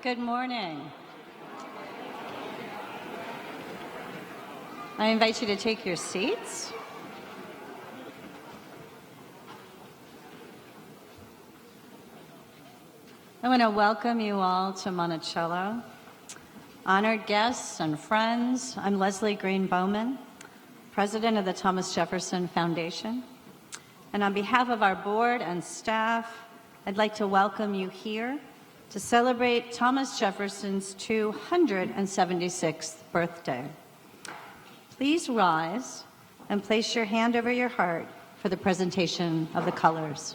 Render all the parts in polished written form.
Good morning. I invite you to take your seats. I want to welcome you all to Monticello. Honored guests and friends, I'm Leslie Green Bowman, President of the Thomas Jefferson Foundation. And on behalf of our board and staff, I'd like to welcome you here to celebrate Thomas Jefferson's 276th birthday. Please rise and place your hand over your heart for the presentation of the colors.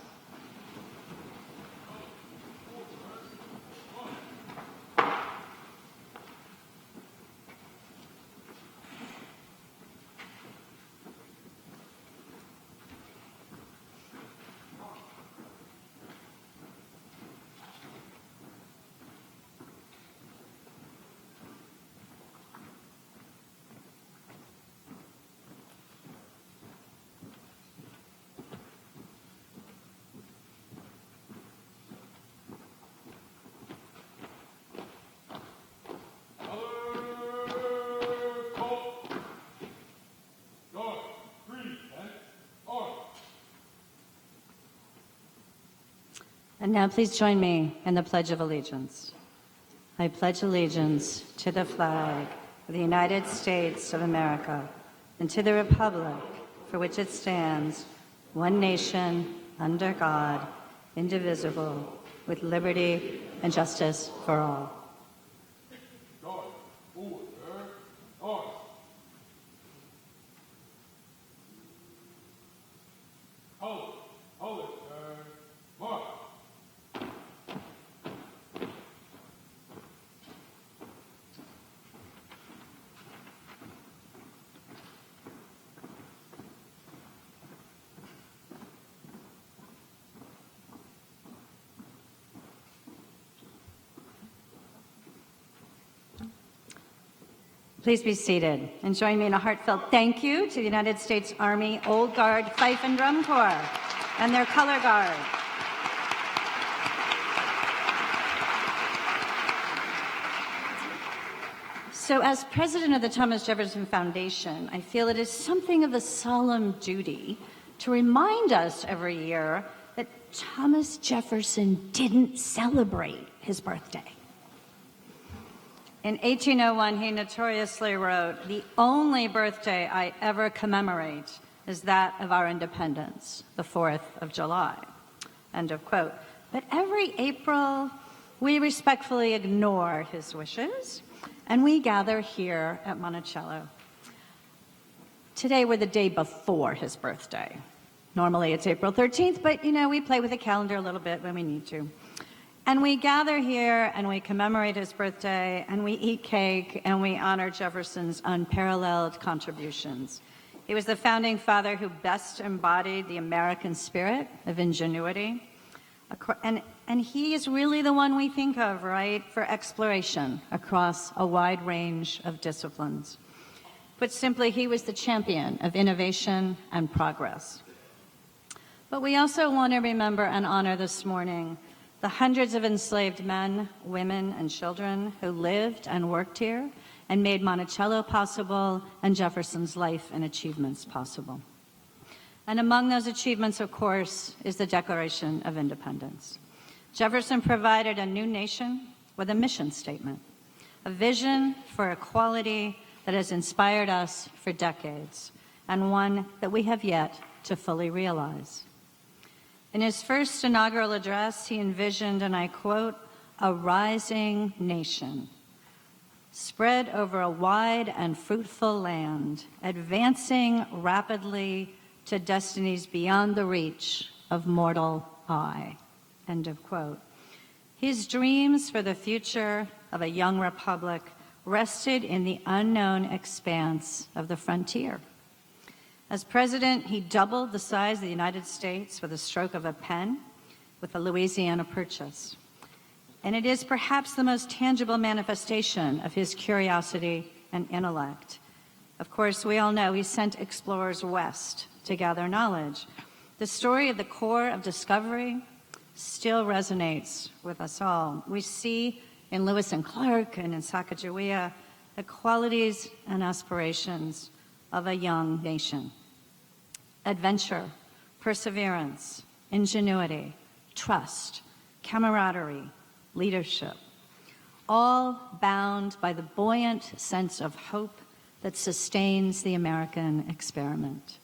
And now please join me in the Pledge of Allegiance. I pledge allegiance to the flag of the United States of America and to the republic for which it stands, one nation, under God, indivisible, with liberty and justice for all. Please be seated and join me in a heartfelt thank you to the United States Army Old Guard Fife and Drum Corps and their color guard. So as president of the Thomas Jefferson Foundation, I feel it is something of a solemn duty to remind us every year that Thomas Jefferson didn't celebrate his birthday. In 1801, he notoriously wrote, "The only birthday I ever commemorate is that of our independence, the 4th of July." End of quote. But every April, we respectfully ignore his wishes, and we gather here at Monticello. Today, we're the day before his birthday. Normally, it's April 13th, but, we play with the calendar a little bit when we need to. And we gather here and we commemorate his birthday and we eat cake and we honor Jefferson's unparalleled contributions. He was the founding father who best embodied the American spirit of ingenuity. And he is really the one we think of, right, for exploration across a wide range of disciplines. Put simply, he was the champion of innovation and progress. But we also want to remember and honor this morning the hundreds of enslaved men, women, and children who lived and worked here and made Monticello possible and Jefferson's life and achievements possible. And among those achievements, of course, is the Declaration of Independence. Jefferson provided a new nation with a mission statement, a vision for equality that has inspired us for decades, and one that we have yet to fully realize. In his first inaugural address, he envisioned, and I quote, "a rising nation, spread over a wide and fruitful land, advancing rapidly to destinies beyond the reach of mortal eye." End of quote. His dreams for the future of a young republic rested in the unknown expanse of the frontier. As president, he doubled the size of the United States with a stroke of a pen with the Louisiana Purchase. And it is perhaps the most tangible manifestation of his curiosity and intellect. Of course, we all know he sent explorers west to gather knowledge. The story of the Corps of Discovery still resonates with us all. We see in Lewis and Clark and in Sacagawea, the qualities and aspirations of a young nation. Adventure, perseverance, ingenuity, trust, camaraderie, leadership, all bound by the buoyant sense of hope that sustains the American experiment.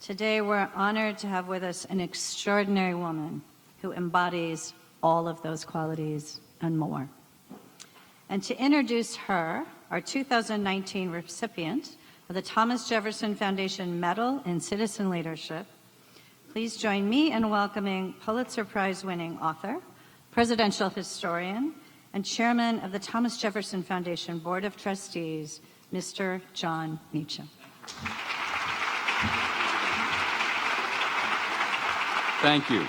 Today, we're honored to have with us an extraordinary woman who embodies all of those qualities and more. And to introduce her, our 2019 recipient of the Thomas Jefferson Foundation Medal in Citizen Leadership, please join me in welcoming Pulitzer Prize-winning author, presidential historian, and chairman of the Thomas Jefferson Foundation Board of Trustees, Mr. John Meacham. Thank you.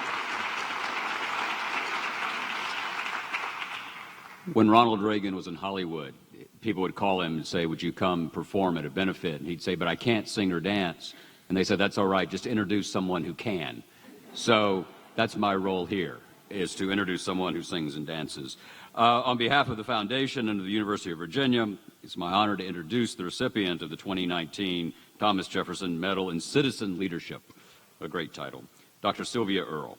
When Ronald Reagan was in Hollywood, people would call him and say, "Would you come perform at a benefit?" And he'd say, "But I can't sing or dance." And they said, "That's all right, just introduce someone who can." So that's my role here, is to introduce someone who sings and dances. On behalf of the Foundation and of the University of Virginia, it's my honor to introduce the recipient of the 2019 Thomas Jefferson Medal in Citizen Leadership, a great title, Dr. Sylvia Earle.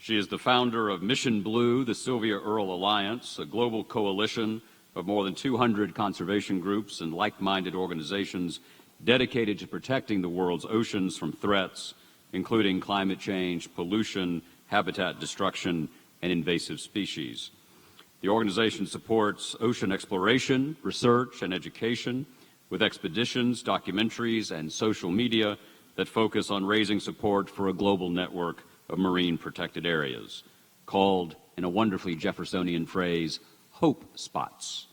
She is the founder of Mission Blue, the Sylvia Earle Alliance, a global coalition of more than 200 conservation groups and like-minded organizations dedicated to protecting the world's oceans from threats, including climate change, pollution, habitat destruction, and invasive species. The organization supports ocean exploration, research, and education with expeditions, documentaries, and social media that focus on raising support for a global network of marine protected areas, called, in a wonderfully Jeffersonian phrase, hope spots,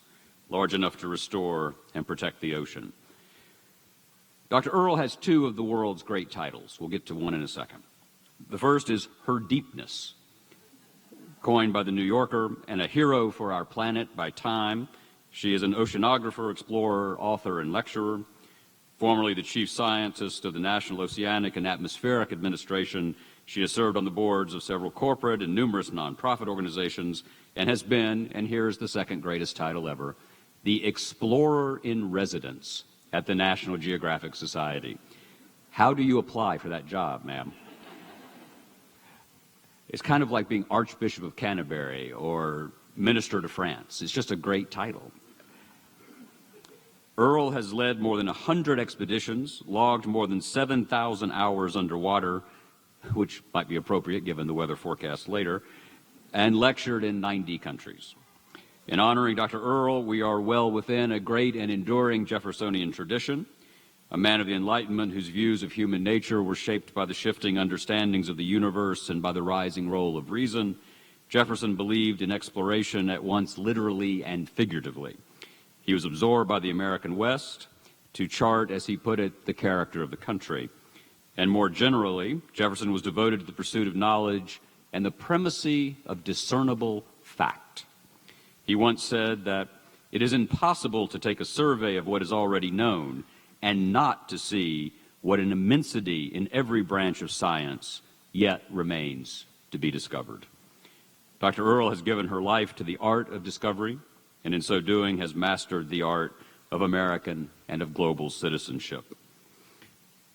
large enough to restore and protect the ocean. Dr. Earle has two of the world's great titles. We'll get to one in a second. The first is Her Deepness, coined by the New Yorker and a hero for our planet by Time. She is an oceanographer, explorer, author, and lecturer. Formerly the chief scientist of the National Oceanic and Atmospheric Administration, she has served on the boards of several corporate and numerous nonprofit organizations and has been, and here's the second greatest title ever, the Explorer in Residence at the National Geographic Society. How do you apply for that job, ma'am? It's kind of like being Archbishop of Canterbury or Minister to France. It's just a great title. Earle has led more than 100 expeditions, logged more than 7,000 hours underwater, which might be appropriate given the weather forecast later, and lectured in 90 countries. In honoring Dr. Earle, we are well within a great and enduring Jeffersonian tradition, a man of the Enlightenment whose views of human nature were shaped by the shifting understandings of the universe and by the rising role of reason. Jefferson believed in exploration at once literally and figuratively. He was absorbed by the American West to chart, as he put it, the character of the country. And more generally, Jefferson was devoted to the pursuit of knowledge and the primacy of discernible fact. He once said that it is impossible to take a survey of what is already known and not to see what an immensity in every branch of science yet remains to be discovered. Dr. Earle has given her life to the art of discovery, and in so doing has mastered the art of American and of global citizenship.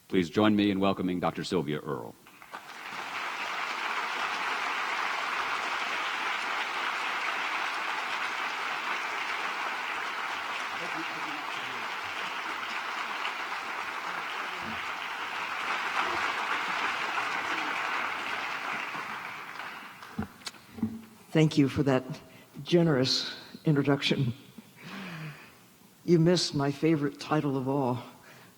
Please join me in welcoming Dr. Sylvia Earle. Thank you for that generous introduction. You missed my favorite title of all.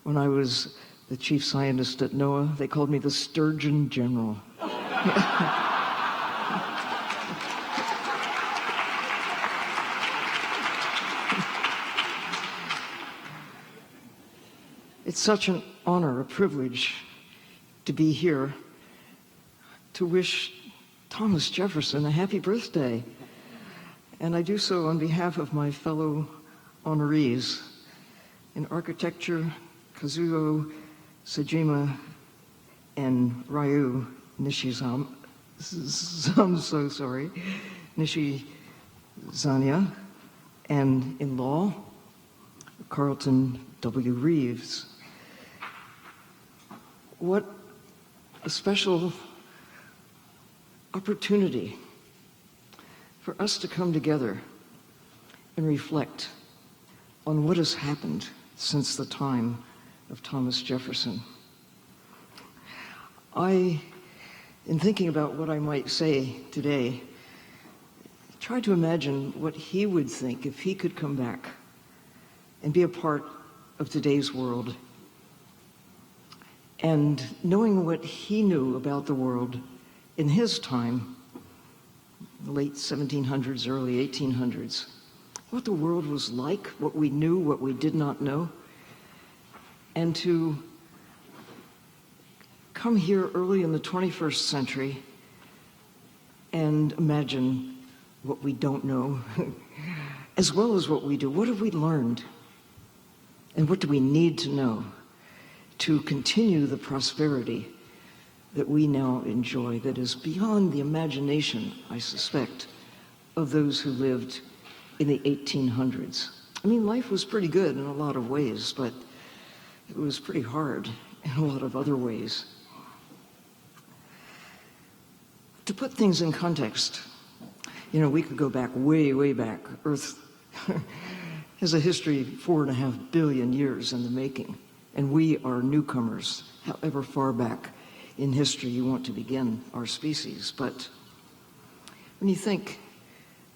When I was the chief scientist at NOAA, they called me the Sturgeon General. It's such an honor, a privilege to be here to wish Thomas Jefferson a happy birthday. And I do so on behalf of my fellow honorees. In architecture, Kazuo Sejima and Ryu Nishi Zania, and in law, Carlton W. Reeves. What a special opportunity for us to come together and reflect on what has happened since the time of Thomas Jefferson. In thinking about what I might say today, tried to imagine what he would think if he could come back and be a part of today's world. And knowing what he knew about the world in his time, the late 1700s, early 1800s, what the world was like, what we knew, what we did not know, and to come here early in the 21st century and imagine what we don't know, as well as what we do. What have we learned? And what do we need to know to continue the prosperity that we now enjoy, that is beyond the imagination, I suspect, of those who lived in the 1800s? I mean, life was pretty good in a lot of ways, but it was pretty hard in a lot of other ways. To put things in context, we could go back way, way back. Earth has a history 4.5 billion years in the making, and we are newcomers, however far back in history you want to begin our species. But when you think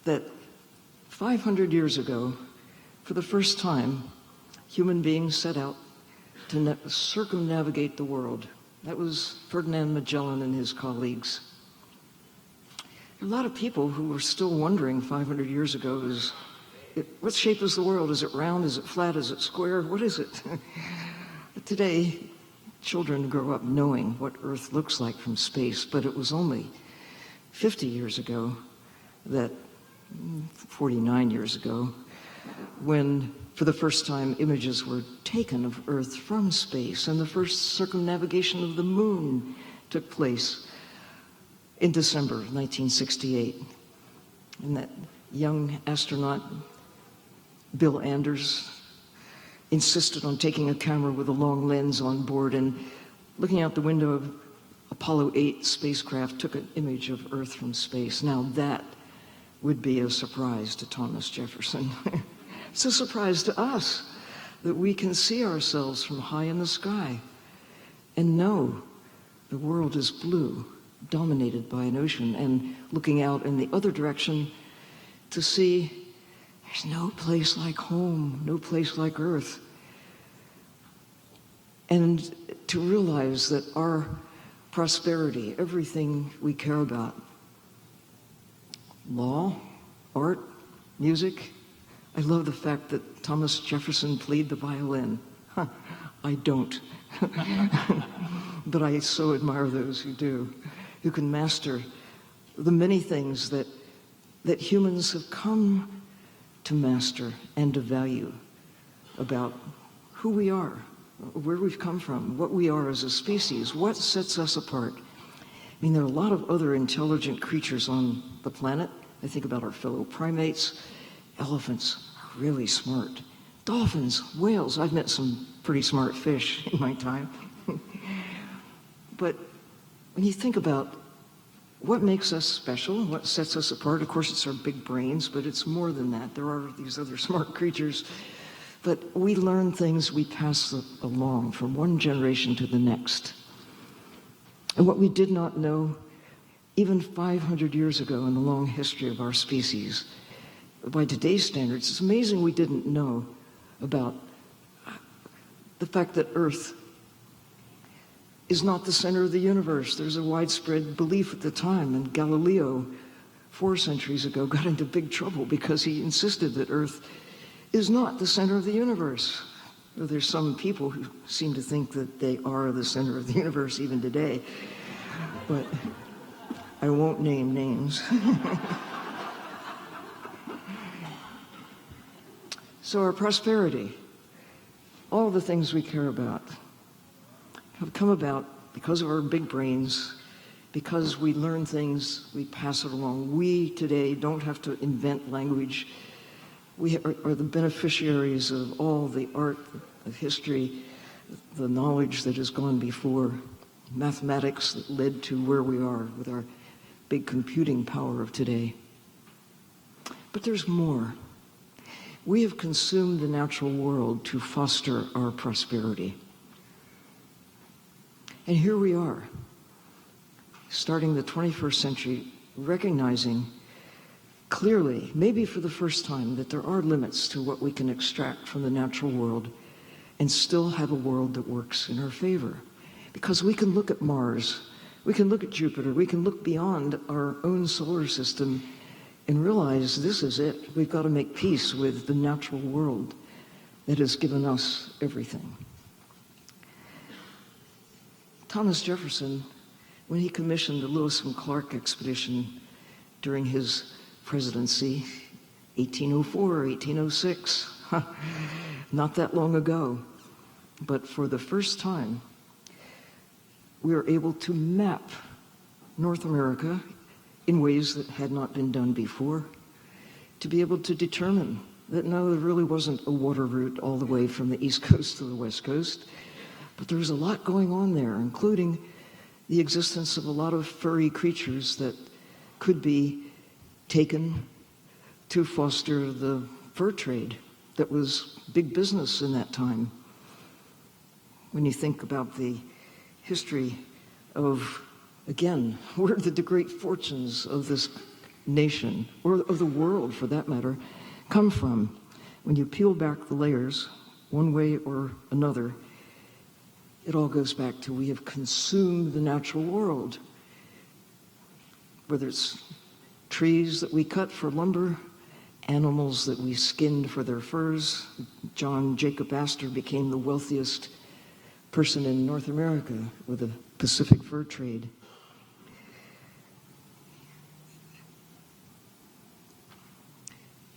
that 500 years ago, for the first time, human beings set out to circumnavigate the world. That was Ferdinand Magellan and his colleagues. There are a lot of people who were still wondering 500 years ago, what shape is the world? Is it round? Is it flat? Is it square? What is it? Today, children grow up knowing what Earth looks like from space, but it was only 50 years ago, 49 years ago, when for the first time images were taken of Earth from space, and the first circumnavigation of the moon took place in December of 1968. And that young astronaut, Bill Anders, insisted on taking a camera with a long lens on board, and looking out the window of Apollo 8 spacecraft took an image of Earth from space. Now that would be a surprise to Thomas Jefferson. It's a surprise to us that we can see ourselves from high in the sky and know the world is blue, dominated by an ocean, and looking out in the other direction to see there's no place like home, no place like Earth. And to realize that our prosperity, everything we care about, law, art, music. I love the fact that Thomas Jefferson played the violin. I don't. But I so admire those who do, who can master the many things that humans have come to master and to value about who we are, where we've come from, what we are as a species, what sets us apart. I mean, there are a lot of other intelligent creatures on the planet. I think about our fellow primates. Elephants are really smart. Dolphins, whales. I've met some pretty smart fish in my time. But when you think about what makes us special, what sets us apart, of course it's our big brains, but it's more than that. There are these other smart creatures. But we learn things, we pass along from one generation to the next. And what we did not know even 500 years ago in the long history of our species, by today's standards, it's amazing we didn't know about the fact that Earth is not the center of the universe. There's a widespread belief at the time, and Galileo, 4 centuries ago, got into big trouble because he insisted that Earth is not the center of the universe. Though there's some people who seem to think that they are the center of the universe even today. But I won't name names. So our prosperity, all the things we care about, have come about because of our big brains, Because we learn things, we pass it along. We today don't have to invent language. We are the beneficiaries of all the art, of history, the knowledge that has gone before, mathematics that led to where we are with our big computing power of today. But there's more. We have consumed the natural world to foster our prosperity. And here we are, starting the 21st century, recognizing clearly, maybe for the first time, that there are limits to what we can extract from the natural world and still have a world that works in our favor. Because we can look at Mars, we can look at Jupiter, we can look beyond our own solar system and realize this is it. We've got to make peace with the natural world that has given us everything. Thomas Jefferson, when he commissioned the Lewis and Clark expedition during his presidency, 1804, 1806, not that long ago, but for the first time, we were able to map North America in ways that had not been done before, to be able to determine that no, there really wasn't a water route all the way from the East Coast to the West Coast, but there was a lot going on there, including the existence of a lot of furry creatures that could be taken to foster the fur trade that was big business in that time. When you think about the history of, again, where did the great fortunes of this nation, or of the world for that matter, come from? When you peel back the layers, one way or another, it all goes back to we have consumed the natural world. Whether it's trees that we cut for lumber, animals that we skinned for their furs. John Jacob Astor became the wealthiest person in North America with the Pacific fur trade.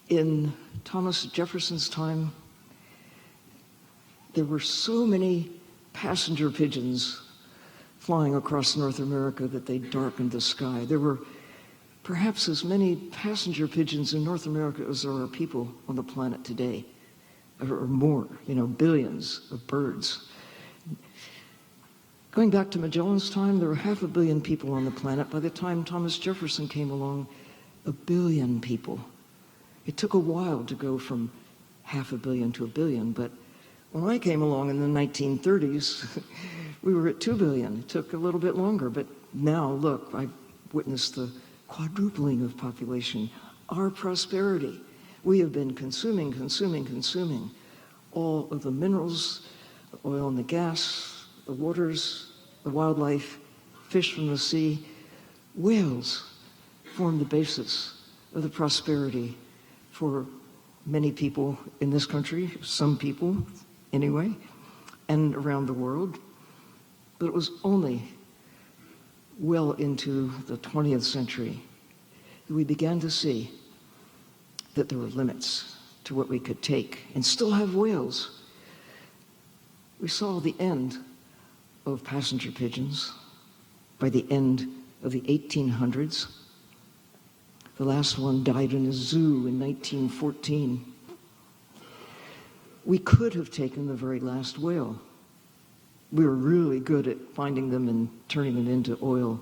In Thomas Jefferson's time, there were so many passenger pigeons flying across North America that they darkened the sky. There were perhaps as many passenger pigeons in North America as there are people on the planet today, or more, billions of birds. Going back to Magellan's time, there were 500 million people on the planet. By the time Thomas Jefferson came along, 1 billion people. It took a while to go from 500 million to 1 billion, but when I came along in the 1930s, we were at 2 billion. It took a little bit longer, but now, look, I've witnessed the quadrupling of population, our prosperity. We have been consuming all of the minerals, the oil and the gas, the waters, the wildlife, fish from the sea. Whales form the basis of the prosperity for many people in this country, some people anyway, and around the world. But it was only well into the 20th century that we began to see that there were limits to what we could take and still have whales. We saw the end of passenger pigeons by the end of the 1800s. The last one died in a zoo in 1914. We could have taken the very last whale. We were really good at finding them and turning them into oil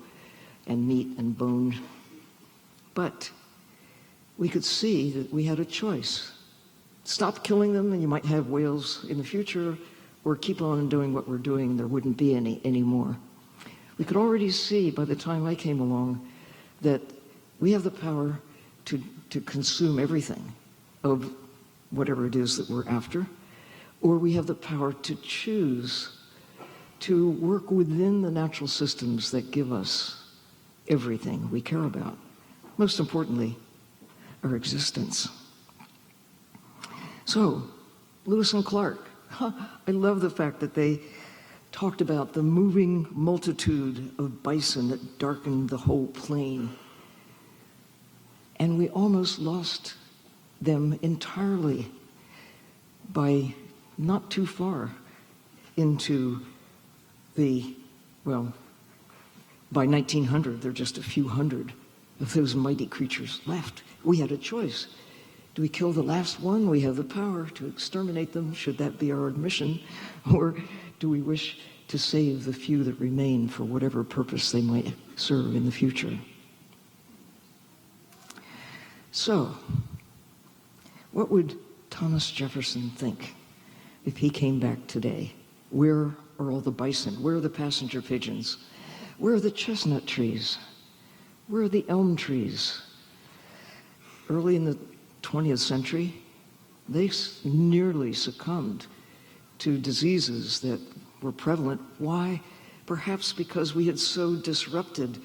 and meat and bone. But we could see that we had a choice. Stop killing them and you might have whales in the future, or keep on doing what we're doing and there wouldn't be any anymore. We could already see by the time I came along that we have the power to consume everything of whatever it is that we're after, or we have the power to choose to work within the natural systems that give us everything we care about. Most importantly, our existence. So, Lewis and Clark, I love the fact that they talked about the moving multitude of bison that darkened the whole plain. And we almost lost them entirely by not too far into the, By 1900, there are just a few hundred of those mighty creatures left. We had a choice. Do we kill the last one? We have the power to exterminate them, should that be our mission. Or do we wish to save the few that remain for whatever purpose they might serve in the future? So, what would Thomas Jefferson think if he came back today? Where are all the bison? Where are the passenger pigeons? Where are the chestnut trees? Where are the elm trees? Early in the 20th century, they nearly succumbed to diseases that were prevalent. Why? Perhaps because we had so disrupted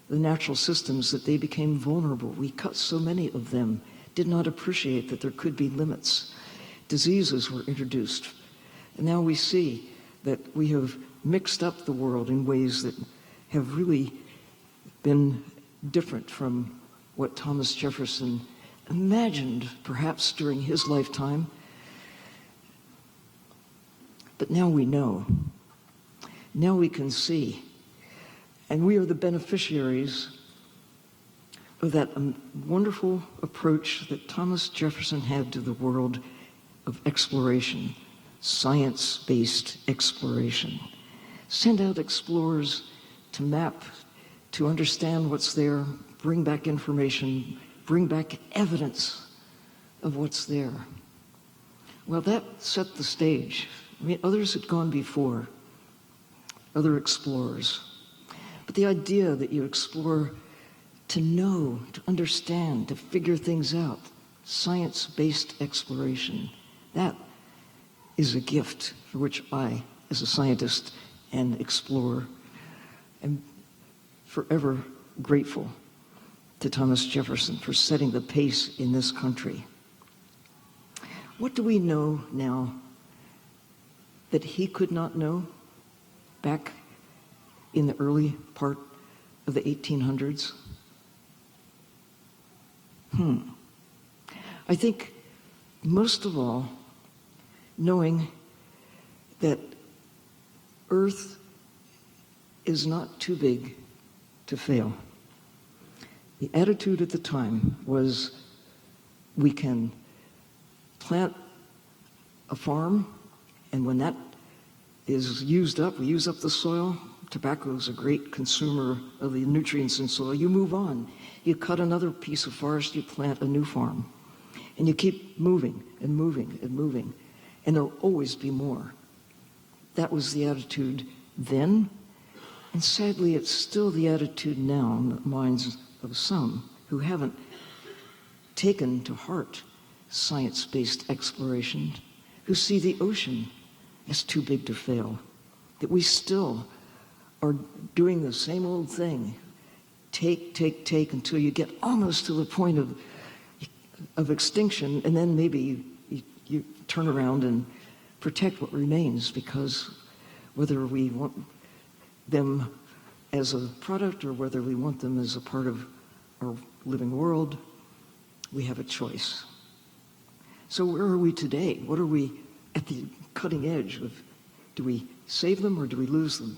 the natural systems that they became vulnerable. We cut so many of them, did not appreciate that there could be limits. Diseases were introduced. And now we see that we have mixed up the world in ways that have really been different from what Thomas Jefferson imagined, perhaps during his lifetime. But now we know. Now we can see. And we are the beneficiaries of that wonderful approach that Thomas Jefferson had to the world of exploration, science-based exploration. Send out explorers to map, to understand what's there, bring back information, bring back evidence of what's there. Well, that set the stage. I mean, others had gone before, other explorers. But the idea that you explore to know, to understand, to figure things out, science-based exploration, that is a gift for which I, as a scientist and explorer, am forever grateful to Thomas Jefferson for setting the pace in this country. What do we know now that he could not know back in the early part of the 1800s? I think most of all, knowing that Earth is not too big to fail. The attitude at the time was, we can plant a farm, and when that is used up, we use up the soil. Tobacco is a great consumer of the nutrients in soil. You move on. You cut another piece of forest, you plant a new farm. And you keep moving and moving and moving. And there'll always be more. That was the attitude then. And sadly, it's still the attitude now in the minds of some who haven't taken to heart science-based exploration, who see the ocean as too big to fail, that we still are doing the same old thing. Take until you get almost to the point of extinction, and then maybe you turn around and protect what remains, because whether we want them as a product or whether we want them as a part of our living world, we have a choice. So where are we today? What are we at the cutting edge of? Do we save them or do we lose them?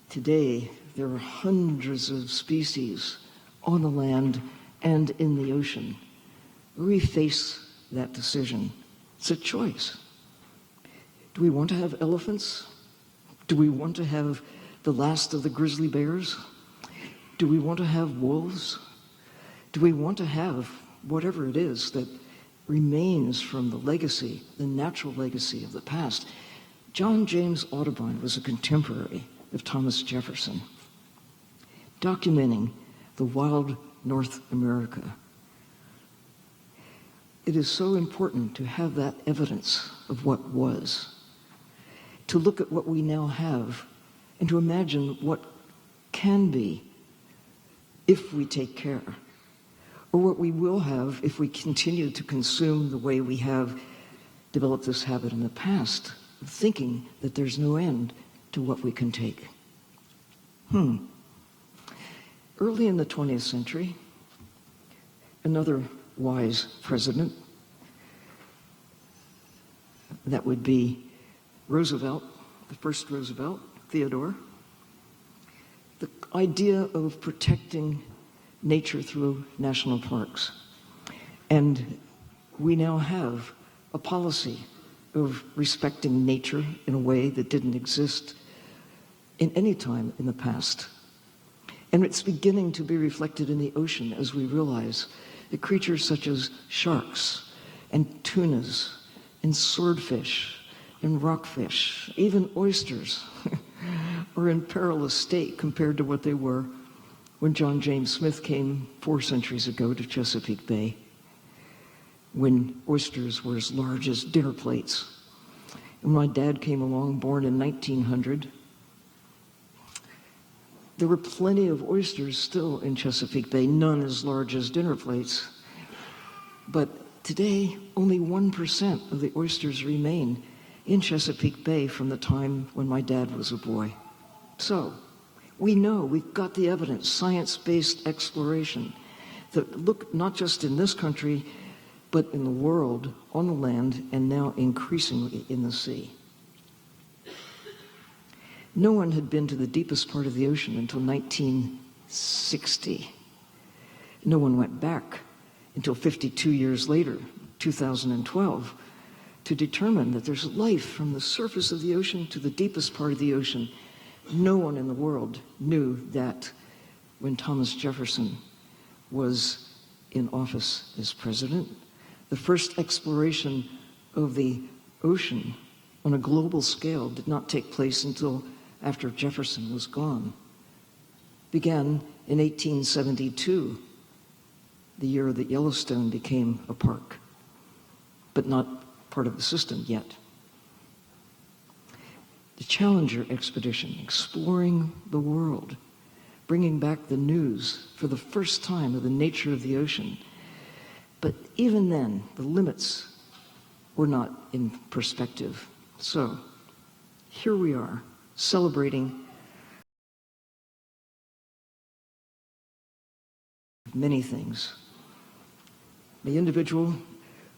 Today, there are hundreds of species on the land and in the ocean. We face that decision. It's a choice. Do we want to have elephants? Do we want to have the last of the grizzly bears? Do we want to have wolves? Do we want to have whatever it is that remains from the legacy, the natural legacy of the past? John James Audubon was a contemporary of Thomas Jefferson, documenting the wild North America. It is so important to have that evidence of what was, to look at what we now have, and to imagine what can be if we take care, or what we will have if we continue to consume the way we have developed this habit in the past, of thinking that there's no end to what we can take. Early in the 20th century, another wise president, that would be Roosevelt, the first Roosevelt, Theodore the idea of protecting nature through national parks. And we now have a policy of respecting nature in a way that didn't exist in any time in the past. And it's beginning to be reflected in the ocean as we realize that creatures such as sharks and tunas and swordfish and rockfish, even oysters, are in perilous state compared to what they were when John James Smith came 4 centuries ago to Chesapeake Bay, when oysters were as large as dinner plates. And my dad came along, born in 1900, there were plenty of oysters still in Chesapeake Bay, none as large as dinner plates. But today, only 1% of the oysters remain in Chesapeake Bay from the time when my dad was a boy. So, we know, we've got the evidence, science-based exploration, that look not just in this country, but in the world, on the land, and now increasingly in the sea. No one had been to the deepest part of the ocean until 1960. No one went back until 52 years later, 2012, to determine that there's life from the surface of the ocean to the deepest part of the ocean. No one in the world knew that when Thomas Jefferson was in office as president. The first exploration of the ocean on a global scale did not take place until after Jefferson was gone. Began in 1872, the year that Yellowstone became a park, but not part of the system yet. The Challenger expedition, exploring the world, bringing back the news for the first time of the nature of the ocean. But even then, the limits were not in perspective. So here we are, celebrating many things. The individual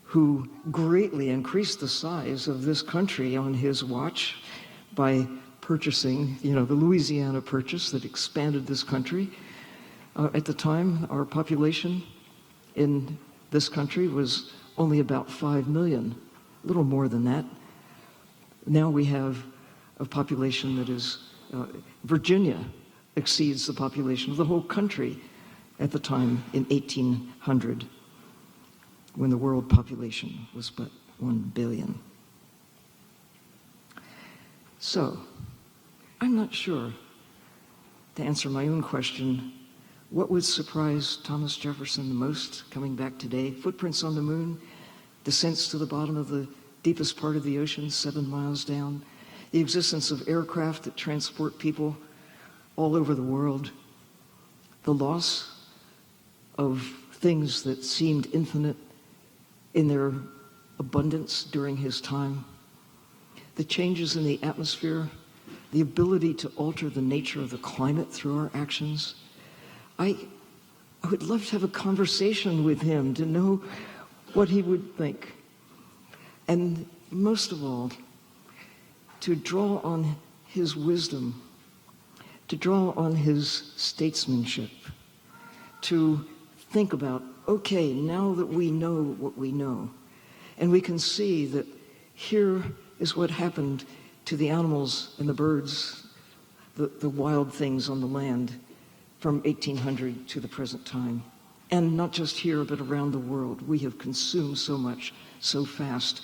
who greatly increased the size of this country on his watch by purchasing, the Louisiana Purchase that expanded this country. At the time, our population in this country was only about 5 million, a little more than that. Now we have a population that is, Virginia exceeds the population of the whole country at the time in 1800, when the world population was but 1 billion. So, I'm not sure, to answer my own question, what would surprise Thomas Jefferson the most coming back today? Footprints on the moon, descents to the bottom of the deepest part of the ocean, 7 miles down, the existence of aircraft that transport people all over the world, the loss of things that seemed infinite in their abundance during his time, the changes in the atmosphere, the ability to alter the nature of the climate through our actions. I would love to have a conversation with him to know what he would think. And most of all, to draw on his wisdom, to draw on his statesmanship, to think about, okay, now that we know what we know, and we can see that here is what happened to the animals and the birds, the wild things on the land from 1800 to the present time. And not just here, but around the world. We have consumed so much, so fast.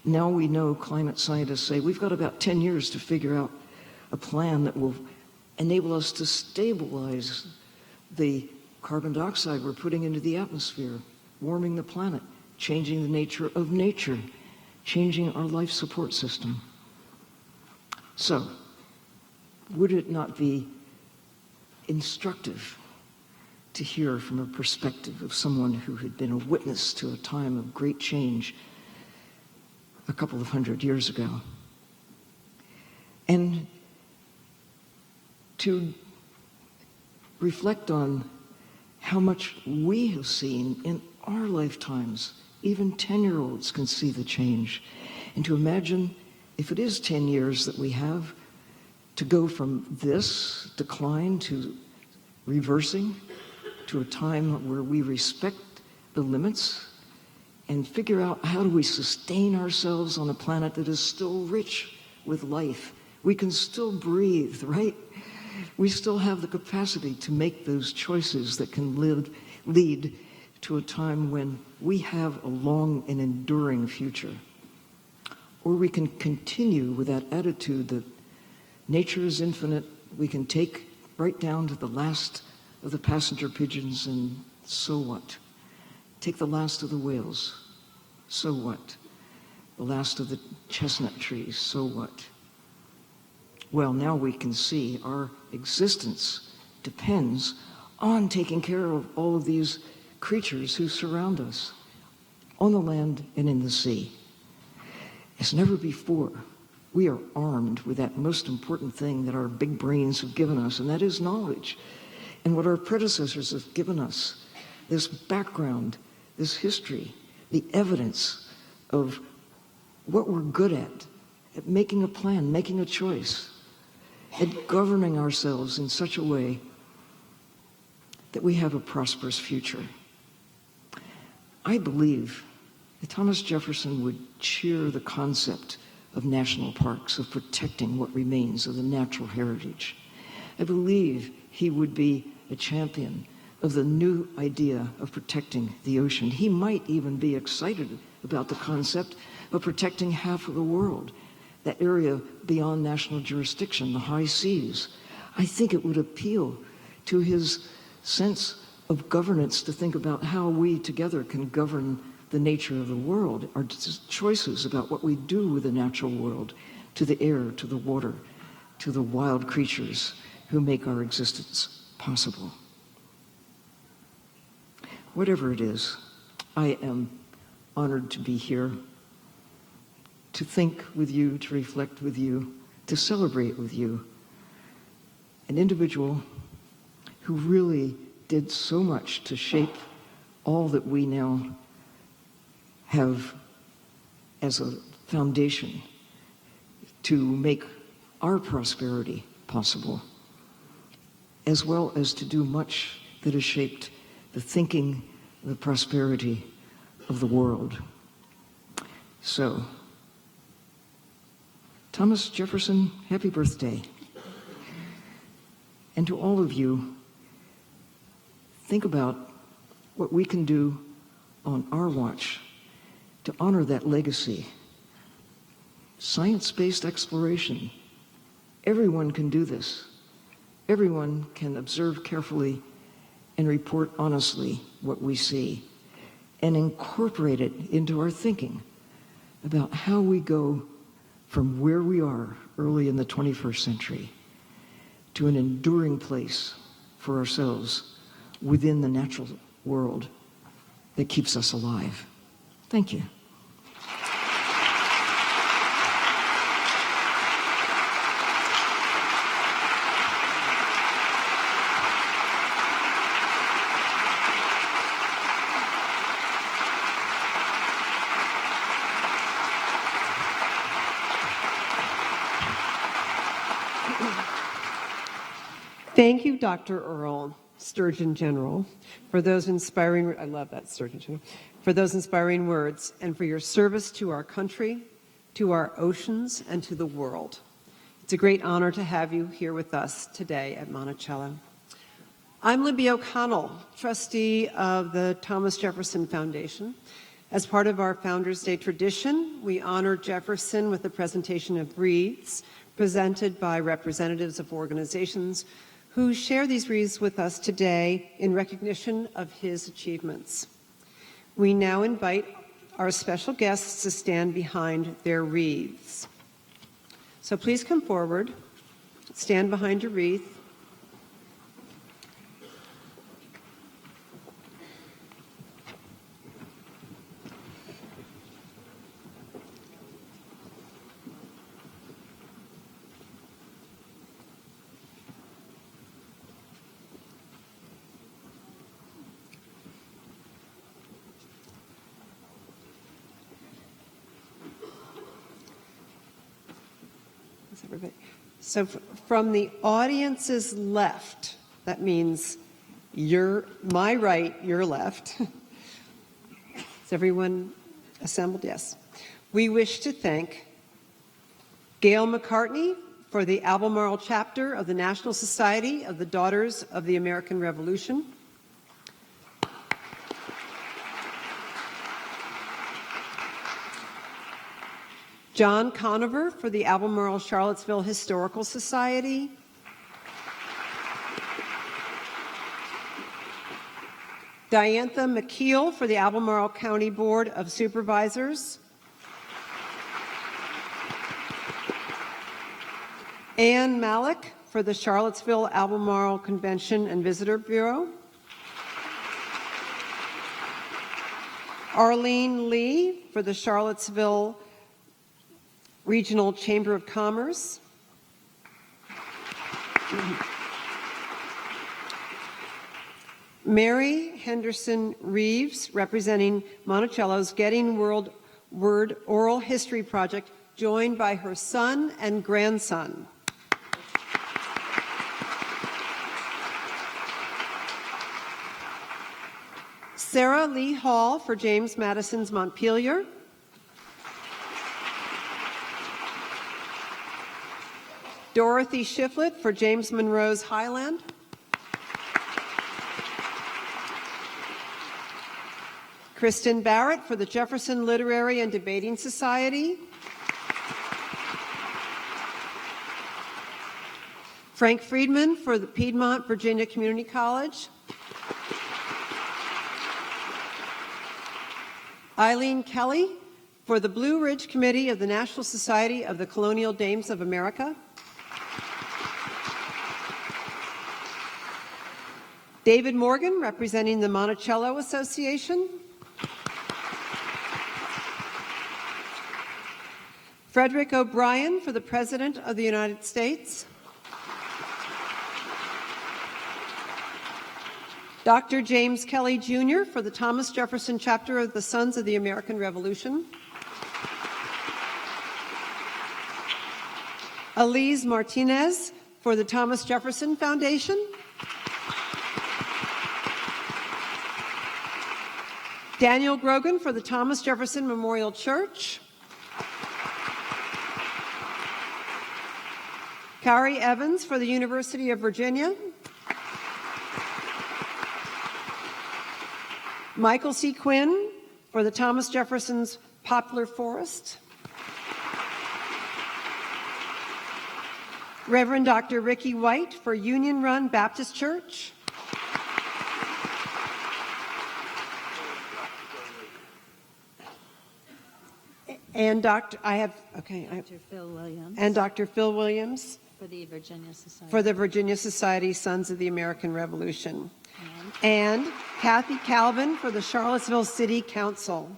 Now we know, climate scientists say, we've got about 10 years to figure out a plan that will enable us to stabilize the carbon dioxide we're putting into the atmosphere, warming the planet, changing the nature of nature, changing our life support system. So, would it not be instructive to hear from a perspective of someone who had been a witness to a time of great change a couple of 100 years ago? And to reflect on how much we have seen in our lifetimes. Even 10-year-olds can see the change. And to imagine, if it is 10 years that we have, to go from this decline to reversing to a time where we respect the limits and figure out how do we sustain ourselves on a planet that is still rich with life. We can still breathe, right? We still have the capacity to make those choices that can lead to a time when we have a long and enduring future. Or we can continue with that attitude that nature is infinite. We can take right down to the last of the passenger pigeons, and so what? Take the last of the whales, so what? The last of the chestnut trees, so what? Well, now we can see our existence depends on taking care of all of these creatures who surround us on the land and in the sea. As never before, we are armed with that most important thing that our big brains have given us, and that is knowledge. And what our predecessors have given us, this background, this history, the evidence of what we're good at making a plan, making a choice, at governing ourselves in such a way that we have a prosperous future. I believe that Thomas Jefferson would cheer the concept of national parks, of protecting what remains of the natural heritage. I believe he would be a champion of the new idea of protecting the ocean. He might even be excited about the concept of protecting half of the world, that area beyond national jurisdiction, the high seas. I think it would appeal to his sense of governance to think about how we together can govern the nature of the world, our choices about what we do with the natural world, to the air, to the water, to the wild creatures who make our existence possible. Whatever it is, I am honored to be here, to think with you, to reflect with you, to celebrate with you, an individual who really did so much to shape all that we now have as a foundation to make our prosperity possible, as well as to do much that has shaped the thinking, the prosperity of the world. So, Thomas Jefferson, happy birthday. And to all of you, think about what we can do on our watch to honor that legacy. Science-based exploration. Everyone can do this. Everyone can observe carefully and report honestly what we see and incorporate it into our thinking about how we go from where we are early in the 21st century to an enduring place for ourselves within the natural world that keeps us alive. Thank you. Thank you, Dr. Earle, Surgeon General, for those inspiring, I love that, Surgeon General, for those inspiring words and for your service to our country, to our oceans, and to the world. It's a great honor to have you here with us today at Monticello. I'm Libby O'Connell, trustee of the Thomas Jefferson Foundation. As part of our Founders Day tradition, we honor Jefferson with a presentation of wreaths presented by representatives of organizations who share these wreaths with us today in recognition of his achievements. We now invite our special guests to stand behind their wreaths. So please come forward, stand behind your wreath. Everybody. So from the audience's left, that means my right, your left. Is everyone assembled? Yes. We wish to thank Gail McCartney for the Albemarle chapter of the National Society of the Daughters of the American Revolution. John Conover for the Albemarle Charlottesville Historical Society. Diantha McKeel for the Albemarle County Board of Supervisors. Ann Malik for the Charlottesville Albemarle Convention and Visitor Bureau. Arlene Lee for the Charlottesville Regional Chamber of Commerce. Mary Henderson Reeves, representing Monticello's Getting Word Oral History Project, joined by her son and grandson. Sarah Lee Hall for James Madison's Montpelier. Dorothy Shiflett for James Monroe's Highland. Kristen Barrett for the Jefferson Literary and Debating Society. Frank Friedman for the Piedmont Virginia Community College. Eileen Kelly for the Blue Ridge Committee of the National Society of the Colonial Dames of America. David Morgan, representing the Monticello Association. Frederick O'Brien for the President of the United States. Dr. James Kelly, Jr. for the Thomas Jefferson Chapter of the Sons of the American Revolution. Elise Martinez for the Thomas Jefferson Foundation. Daniel Grogan for the Thomas Jefferson Memorial Church. Carrie Evans for the University of Virginia. Michael C. Quinn for the Thomas Jefferson's Poplar Forest. Reverend Dr. Ricky White for Union Run Baptist Church. And Dr. Phil Williams. And Dr. Phil Williams For the Virginia Society. for the Virginia Society Sons of the American Revolution. And Kathy Calvin for the Charlottesville City Council.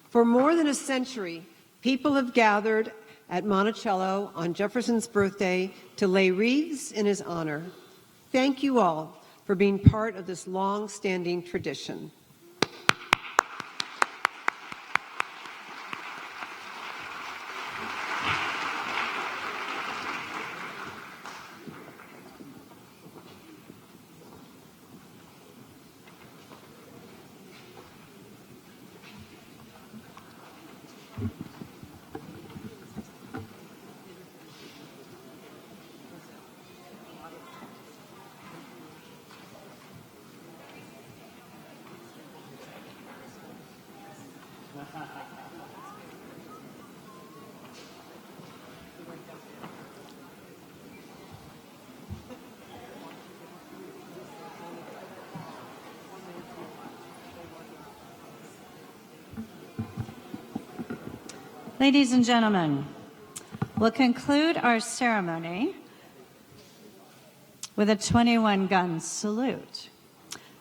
For more than a century, people have gathered at Monticello on Jefferson's birthday to lay wreaths in his honor. Thank you all for being part of this long-standing tradition. Ladies and gentlemen, we'll conclude our ceremony with a 21-gun salute.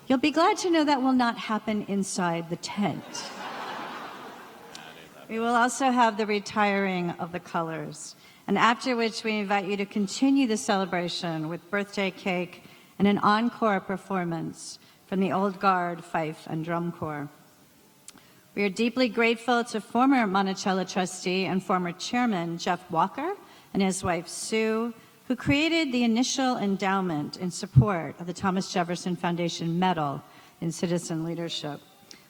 You'll be glad to know that will not happen inside the tent. We will also have the retiring of the colors, and after which we invite you to continue the celebration with birthday cake and an encore performance from the Old Guard Fife and Drum Corps. We are deeply grateful to former Monticello trustee and former chairman Jeff Walker and his wife Sue, who created the initial endowment in support of the Thomas Jefferson Foundation Medal in Citizen Leadership.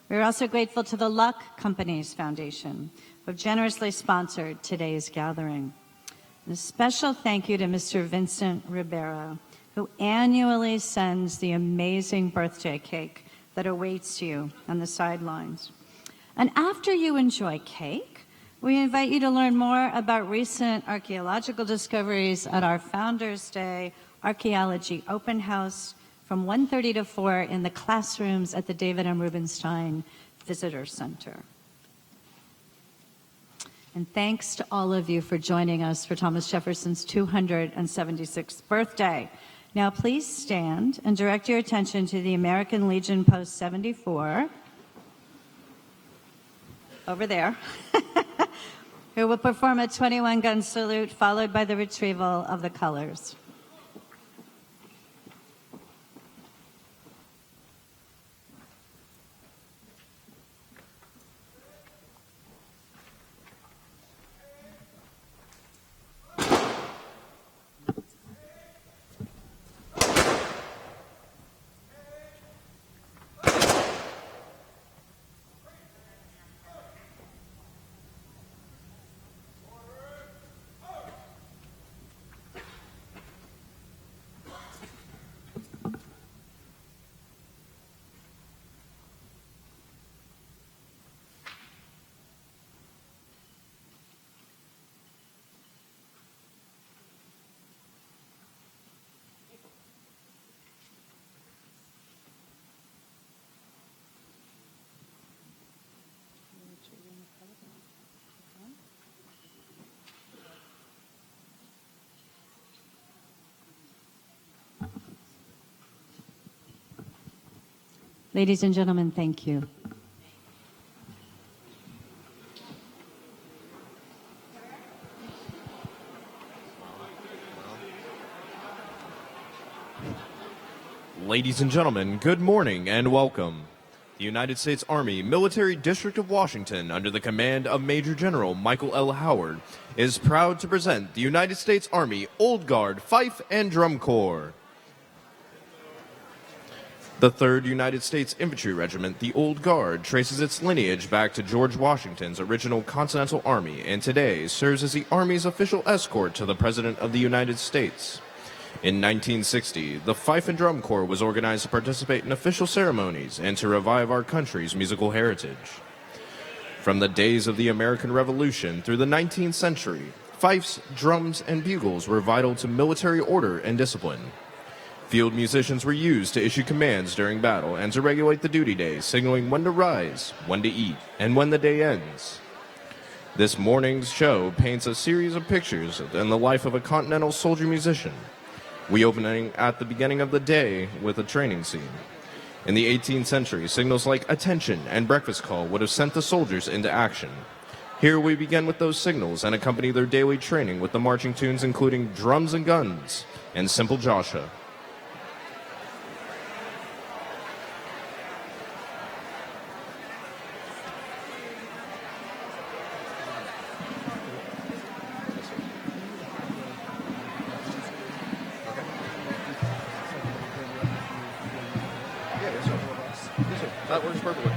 We are also grateful to the Luck Companies Foundation, who have generously sponsored today's gathering. And a special thank you to Mr. Vincent Ribera, who annually sends the amazing birthday cake that awaits you on the sidelines. And after you enjoy cake, we invite you to learn more about recent archaeological discoveries at our Founders Day Archaeology Open House from 1:30 to 4 in the classrooms at the David M. Rubenstein Visitor Center. And thanks to all of you for joining us for Thomas Jefferson's 276th birthday. Now please stand and direct your attention to the American Legion Post 74, over there, who will perform a 21-gun salute followed by the retrieval of the colors. Ladies and gentlemen, thank you. Ladies and gentlemen, good morning and welcome. The United States Army Military District of Washington, under the command of Major General Michael L. Howard, is proud to present the United States Army Old Guard Fife and Drum Corps. The 3rd United States Infantry Regiment, the Old Guard, traces its lineage back to George Washington's original Continental Army and today serves as the Army's official escort to the President of the United States. In 1960, the Fife and Drum Corps was organized to participate in official ceremonies and to revive our country's musical heritage. From the days of the American Revolution through the 19th century, fifes, drums, and bugles were vital to military order and discipline. Field musicians were used to issue commands during battle and to regulate the duty days, signaling when to rise, when to eat, and when the day ends. This morning's show paints a series of pictures in the life of a Continental soldier musician. We opening at the beginning of the day with a training scene. In the 18th century, signals like attention and breakfast call would have sent the soldiers into action. Here we begin with those signals and accompany their daily training with the marching tunes including Drums and Guns and Simple Joshua. That works perfectly.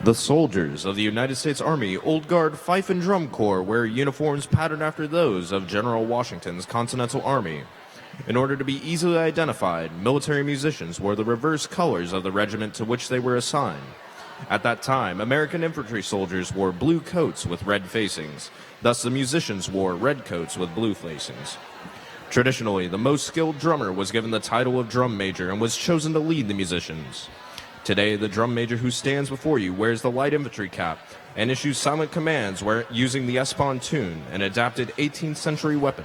The soldiers of the United States Army Old Guard Fife and Drum Corps wear uniforms patterned after those of General Washington's Continental Army. In order to be easily identified, military musicians wore the reverse colors of the regiment to which they were assigned. At that time, American infantry soldiers wore blue coats with red facings. Thus, the musicians wore red coats with blue facings. Traditionally, the most skilled drummer was given the title of drum major and was chosen to lead the musicians. Today, the drum major who stands before you wears the light infantry cap and issues silent commands using the espontoon, an adapted 18th century weapon.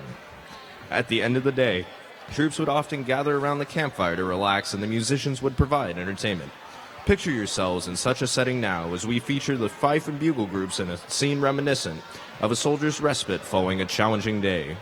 At the end of the day, troops would often gather around the campfire to relax, and the musicians would provide entertainment. Picture yourselves in such a setting now as we feature the fife and bugle groups in a scene reminiscent of a soldier's respite following a challenging day.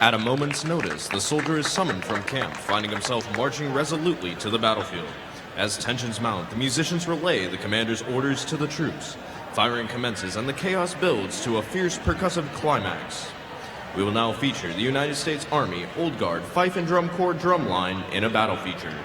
At a moment's notice, the soldier is summoned from camp, finding himself marching resolutely to the battlefield. As tensions mount, the musicians relay the commander's orders to the troops. Firing commences and the chaos builds to a fierce percussive climax. We will now feature the United States Army Old Guard Fife and Drum Corps drum line in a battle feature.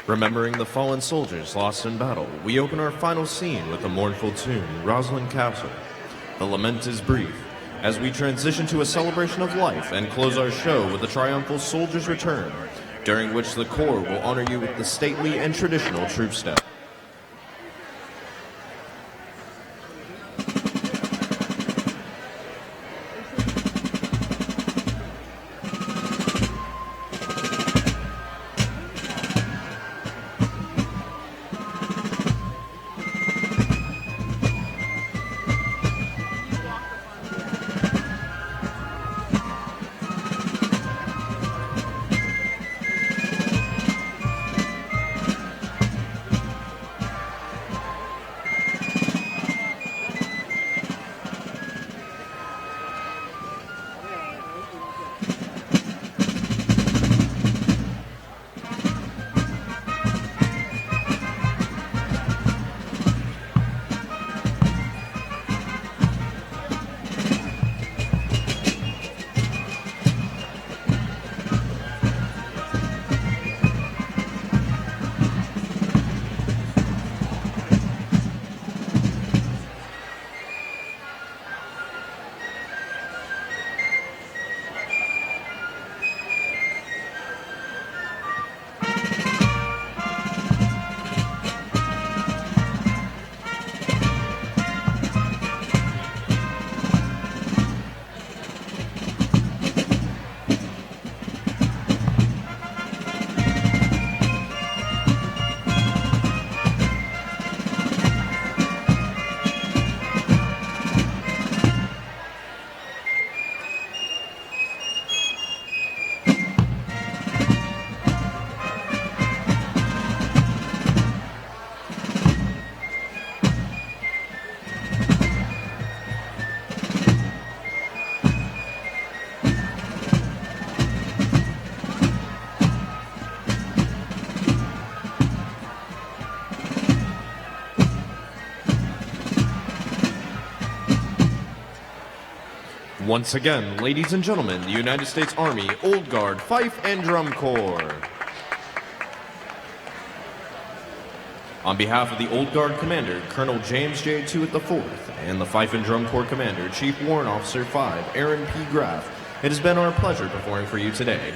Remembering the fallen soldiers lost in battle, we open our final scene with the mournful tune, Roslyn Castle. The lament is brief, as we transition to a celebration of life and close our show with the triumphal soldier's return, during which the Corps will honor you with the stately and traditional troop step. Once again, ladies and gentlemen, the United States Army Old Guard Fife and Drum Corps. On behalf of the Old Guard Commander, Colonel James J. Tewitt IV, and the Fife and Drum Corps Commander, Chief Warrant Officer 5, Aaron P. Graff, it has been our pleasure performing for you today.